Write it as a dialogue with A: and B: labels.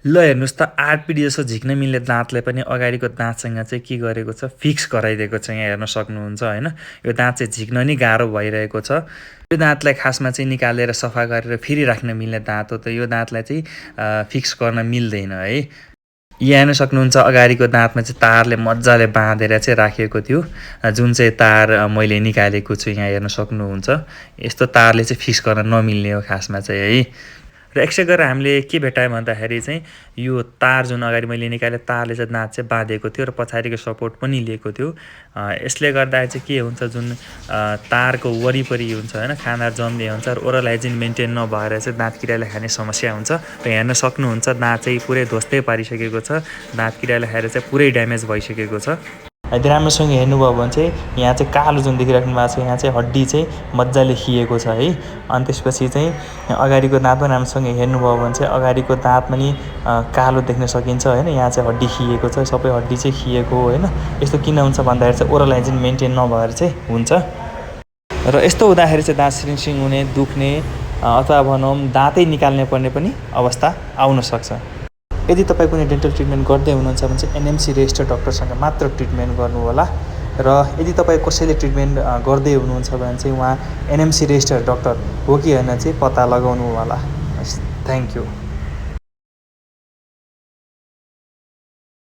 A: ल हेर्नुहोस् त 8 पिँढी जस्तो झिक्न मिल्ने दाँतले पनि अगाडिको दाँतसँग चाहिँ के गरेको छ, फिक्स गराइदिएको छ। यहाँ हेर्न सक्नुहुन्छ होइन। यो दाँत चाहिँ झिक्न नि गाह्रो भइरहेको छ। यो दाँतलाई खासमा चाहिँ निकालेर सफा गरेर फेरि राख्न मिल्ने दाँत हो, त यो दाँतलाई चाहिँ फिक्स गर्न मिल्दैन है। यहाँ हेर्न सक्नुहुन्छ अगाडिको दाँतमा चाहिँ तारले मजाले बाँधेर चाहिँ राखिएको थियो, जुन चाहिँ तार मैले निकालेको छु। यहाँ हेर्न सक्नुहुन्छ यस्तो तारले चाहिँ फिक्स गर्न नमिल्ने हो खासमा चाहिँ है। र यसै गरेर हामीले के भेटायौँ भन्दाखेरि चाहिँ यो तार जुन अगाडि मैले निकालेँ तारले चाहिँ दाँत चाहिँ बाँधेको थियो र पछाडिको सपोर्ट पनि लिएको थियो। यसले गर्दा चाहिँ के हुन्छ, जुन तारको वरिपरि हुन्छ होइन, खाना जम्ने हुन्छ र ओरल हाइजिन मेन्टेन नभएर चाहिँ दाँत किराले खाने समस्या हुन्छ। र हेर्न सक्नुहुन्छ दाँत चाहिँ पुरै ध्वस्तै पारिसकेको छ, दाँत किराले खाएर चाहिँ पुरै ड्यामेज भइसकेको छ। यदि राम्रोसँग हेर्नुभयो भने चाहिँ यहाँ चाहिँ कालो जुन देखिराख्नु भएको छ, यहाँ चाहिँ हड्डी चाहिँ मजाले खिएको छ है। अनि त्यसपछि चाहिँ अगाडिको दाँत पनि राम्रोसँग हेर्नुभयो भने चाहिँ अगाडिको दाँत पनि कालो देख्न सकिन्छ होइन। यहाँ चाहिँ हड्डी खिएको छ, सबै हड्डी चाहिँ खिएको हो होइन। यस्तो किन हुन्छ भन्दाखेरि चाहिँ ओरल हाइजिन मेन्टेन नभएर चाहिँ हुन्छ। र यस्तो हुँदाखेरि चाहिँ दाँत सिरिङ हुने, दुख्ने अथवा भनौँ दाँतै निकाल्ने पर्ने पनि अवस्था आउन सक्छ। यदि तपाईँ कुनै डेन्टल ट्रिटमेन्ट गर्दै हुनुहुन्छ भने चाहिँ एनएमसी रेजिस्टर्ड डक्टरसँग मात्र ट्रिटमेन्ट गर्नुहोला। र यदि तपाईँ कसैले ट्रिटमेन्ट गर्दै हुनुहुन्छ भने चाहिँ उहाँ एनएमसी रेजिस्टर्ड डक्टर हो कि होइन चाहिँ पत्ता लगाउनु होला। Thank you.